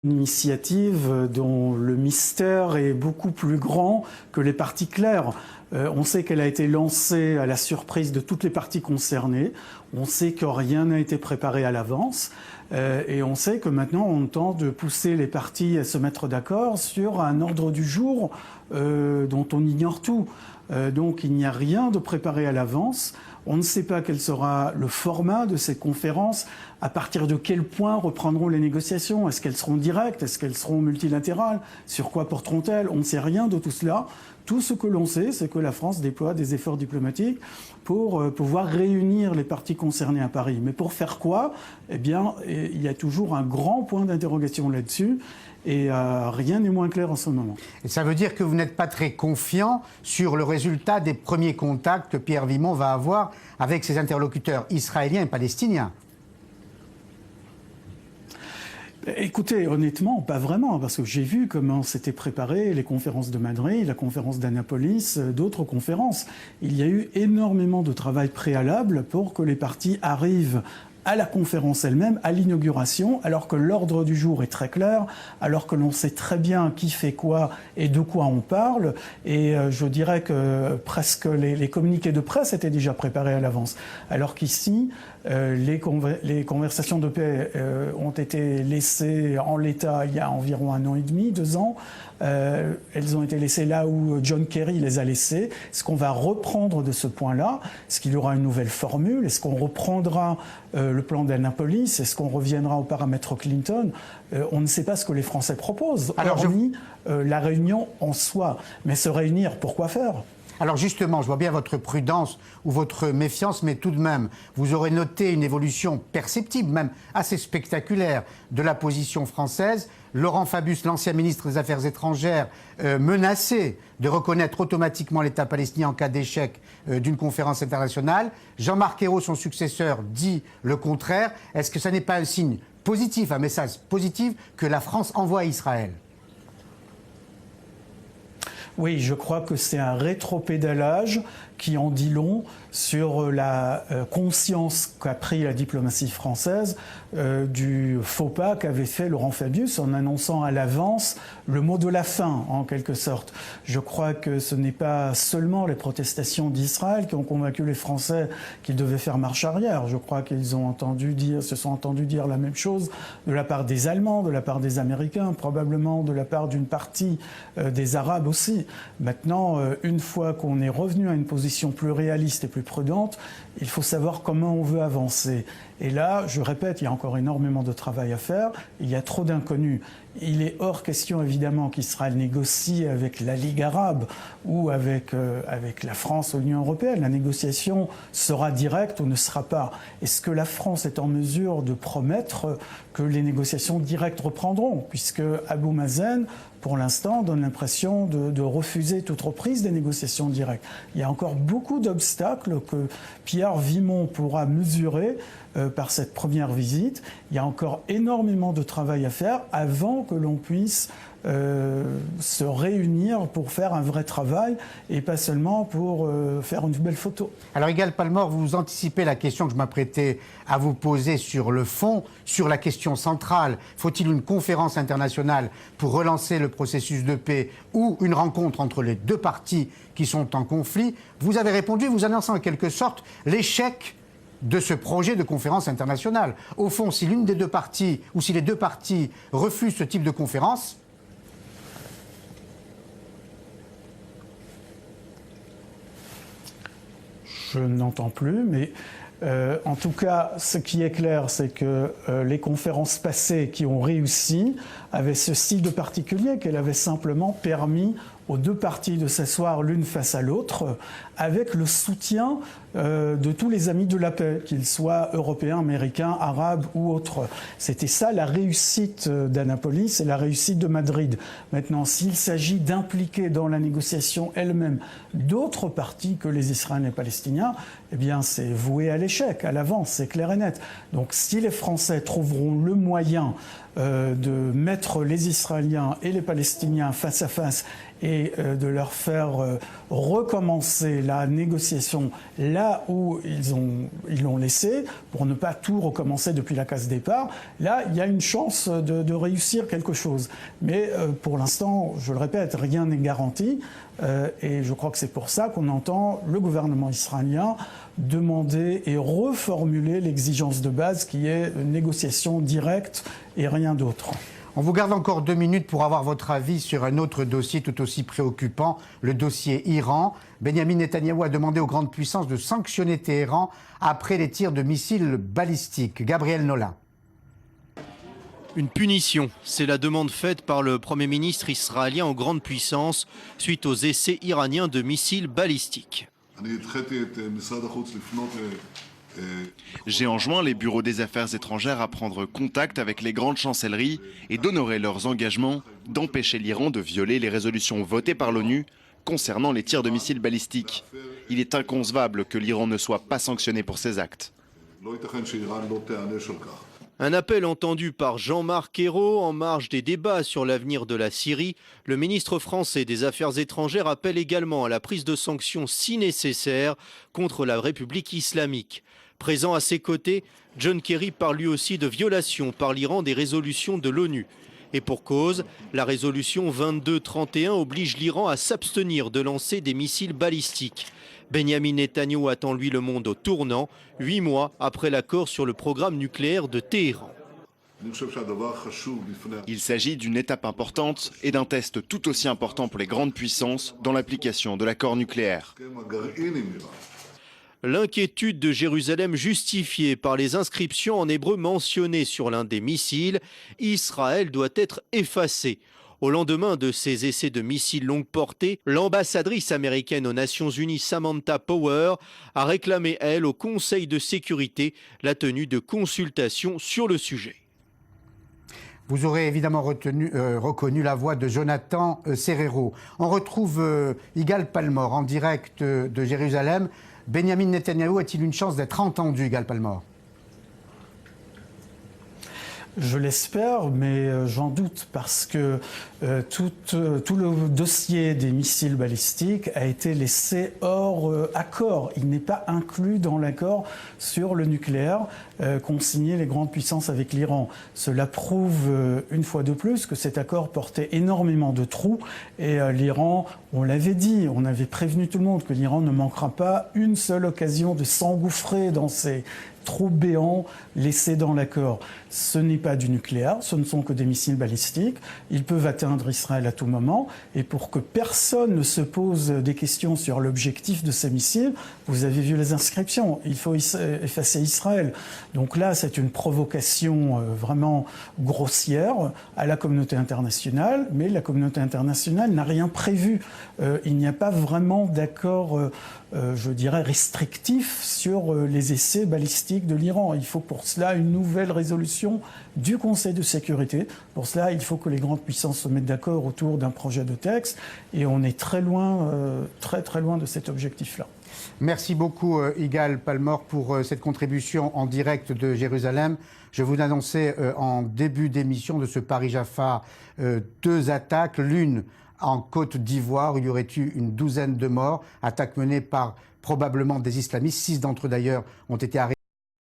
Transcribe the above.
Une initiative dont le mystère est beaucoup plus grand que les parties claires. On sait qu'elle a été lancée à la surprise de toutes les parties concernées. On sait que rien n'a été préparé à l'avance. Et on sait que maintenant on tente de pousser les parties à se mettre d'accord sur un ordre du jour dont on ignore tout. Donc il n'y a rien de préparé à l'avance. On ne sait pas quel sera le format de ces conférences, à partir de quel point reprendront les négociations. Est-ce qu'elles seront directes? Est-ce qu'elles seront multilatérales? Sur quoi porteront-elles? On ne sait rien de tout cela. Tout ce que l'on sait, c'est que la France déploie des efforts diplomatiques pour pouvoir réunir les parties concernées à Paris. Mais pour faire quoi? Eh bien, il y a toujours un grand point d'interrogation là-dessus. Et rien n'est moins clair en ce moment. Et ça veut dire que vous n'êtes pas très confiant sur le résultat des premiers contacts que Pierre Vimont va avoir avec ses interlocuteurs israéliens et palestiniens? Écoutez, honnêtement, pas vraiment, parce que j'ai vu comment s'étaient préparées les conférences de Madrid, la conférence d'Annapolis, d'autres conférences. Il y a eu énormément de travail préalable pour que les parties arrivent à la conférence elle-même, à l'inauguration, alors que l'ordre du jour est très clair, alors que l'on sait très bien qui fait quoi et de quoi on parle. Et je dirais que presque les communiqués de presse étaient déjà préparés à l'avance. Alors qu'ici, les conversations de paix ont été laissées en l'état il y a environ 1 an et demi, 2 ans. Elles ont été laissées là où John Kerry les a laissées. Est-ce qu'on va reprendre de ce point-là? Est-ce qu'il y aura une nouvelle formule? Est-ce qu'on reprendra le plan d'Annapolis? Est-ce qu'on reviendra au paramètre Clinton? On ne sait pas ce que les Français proposent, hormis la réunion en soi. Mais se réunir, pourquoi faire? Alors justement, je vois bien votre prudence ou votre méfiance, mais tout de même, vous aurez noté une évolution perceptible, même assez spectaculaire, de la position française. Laurent Fabius, l'ancien ministre des Affaires étrangères, menacé de reconnaître automatiquement l'État palestinien en cas d'échec d'une conférence internationale. Jean-Marc Ayrault, son successeur, dit le contraire. Est-ce que ça n'est pas un signe positif, un message positif que la France envoie à Israël ? Oui, je crois que c'est un rétropédalage qui en dit long sur la conscience qu'a pris la diplomatie française du faux pas qu'avait fait Laurent Fabius en annonçant à l'avance le mot de la fin, en quelque sorte. Je crois que ce n'est pas seulement les protestations d'Israël qui ont convaincu les Français qu'ils devaient faire marche arrière. Je crois qu'ils se sont entendus dire la même chose de la part des Allemands, de la part des Américains, probablement de la part d'une partie des Arabes aussi. Maintenant, une fois qu'on est revenu à une position plus réaliste et plus prudente, il faut savoir comment on veut avancer. Et là, je répète, il y a encore énormément de travail à faire, il y a trop d'inconnus. Il est hors question, évidemment, qu'Israël négocie avec la Ligue arabe ou avec la France ou l'Union européenne. La négociation sera directe ou ne sera pas. Est-ce que la France est en mesure de promettre que les négociations directes reprendront? Puisque Abou Mazen, pour l'instant, donne l'impression de refuser toute reprise des négociations directes. Il y a encore beaucoup d'obstacles que Pierre Vimont pourra mesurer par cette première visite. Il y a encore énormément de travail à faire avant que l'on puisse se réunir pour faire un vrai travail et pas seulement pour faire une belle photo. Alors Yigal Palmore, vous anticipez la question que je m'apprêtais à vous poser sur le fond, sur la question centrale. Faut-il une conférence internationale pour relancer le processus de paix ou une rencontre entre les deux parties qui sont en conflit? Vous avez répondu, vous annonçant en quelque sorte l'échec de ce projet de conférence internationale. Au fond, si l'une des deux parties ou si les deux parties refusent ce type de conférence, je n'entends plus, mais en tout cas, ce qui est clair, c'est que les conférences passées qui ont réussi avaient ceci de particulier, qu'elles avaient simplement permis aux deux parties de s'asseoir l'une face à l'autre avec le soutien de tous les amis de la paix, qu'ils soient européens, américains, arabes ou autres. C'était ça la réussite d'Annapolis et la réussite de Madrid. Maintenant, s'il s'agit d'impliquer dans la négociation elle-même d'autres parties que les Israéliens et les Palestiniens, eh bien c'est voué à l'échec, à l'avance, c'est clair et net. Donc si les Français trouveront le moyen de mettre les Israéliens et les Palestiniens face à face et de leur faire recommencer la négociation là où ils l'ont laissé, pour ne pas tout recommencer depuis la case départ, là, il y a une chance de réussir quelque chose. Mais pour l'instant, je le répète, rien n'est garanti. Et je crois que c'est pour ça qu'on entend le gouvernement israélien demander et reformuler l'exigence de base qui est une négociation directe et rien d'autre. On vous garde encore 2 minutes pour avoir votre avis sur un autre dossier tout aussi préoccupant, le dossier Iran. Benyamin Netanyahou a demandé aux grandes puissances de sanctionner Téhéran après les tirs de missiles balistiques. Gabriel Nola. Une punition, c'est la demande faite par le Premier ministre israélien aux grandes puissances suite aux essais iraniens de missiles balistiques. J'ai enjoint les bureaux des affaires étrangères à prendre contact avec les grandes chancelleries et d'honorer leurs engagements d'empêcher l'Iran de violer les résolutions votées par l'ONU concernant les tirs de missiles balistiques. Il est inconcevable que l'Iran ne soit pas sanctionné pour ces actes. Un appel entendu par Jean-Marc Ayrault en marge des débats sur l'avenir de la Syrie. Le ministre français des Affaires étrangères appelle également à la prise de sanctions si nécessaire contre la République islamique. Présent à ses côtés, John Kerry parle lui aussi de violation par l'Iran des résolutions de l'ONU. Et pour cause, la résolution 2231 oblige l'Iran à s'abstenir de lancer des missiles balistiques. Benyamin Netanyahou attend lui le monde au tournant, 8 mois après l'accord sur le programme nucléaire de Téhéran. Il s'agit d'une étape importante et d'un test tout aussi important pour les grandes puissances dans l'application de l'accord nucléaire. L'inquiétude de Jérusalem justifiée par les inscriptions en hébreu mentionnées sur l'un des missiles, Israël doit être effacé. Au lendemain de ces essais de missiles longue portée, l'ambassadrice américaine aux Nations Unies Samantha Power a réclamé, elle, au Conseil de sécurité la tenue de consultations sur le sujet. Vous aurez évidemment reconnu la voix de Jonathan Serrero. On retrouve Yigal Palmor en direct de Jérusalem. Benyamin Netanyahou a-t-il une chance d'être entendu, Yigal Palmor ? Je l'espère, mais j'en doute parce que tout le dossier des missiles balistiques a été laissé hors accord. Il n'est pas inclus dans l'accord sur le nucléaire qu'ont signé les grandes puissances avec l'Iran. Cela prouve une fois de plus que cet accord portait énormément de trous et l'Iran, on l'avait dit, on avait prévenu tout le monde que l'Iran ne manquera pas une seule occasion de s'engouffrer dans ces trous béants laissés dans l'accord. Ce n'est pas du nucléaire, ce ne sont que des missiles balistiques. Ils peuvent atteindre Israël à tout moment. Et pour que personne ne se pose des questions sur l'objectif de ces missiles, vous avez vu les inscriptions. Il faut effacer Israël. Donc là, c'est une provocation vraiment grossière à la communauté internationale. Mais la communauté internationale n'a rien prévu. Il n'y a pas vraiment d'accord, je dirais, restrictif sur les essais balistiques de l'Iran. Il faut pour cela une nouvelle résolution du Conseil de sécurité. Pour cela, il faut que les grandes puissances se mettent d'accord autour d'un projet de texte. Et on est très loin, très loin de cet objectif-là. Merci beaucoup, Yigal Palmor, pour cette contribution en direct de Jérusalem. Je vous annonçais en début d'émission de ce Paris-Jaffa 2 attaques. L'une en Côte d'Ivoire, où il y aurait eu une douzaine de morts. Attaque menée par probablement des islamistes. 6 d'entre eux, d'ailleurs, ont été arrêtés.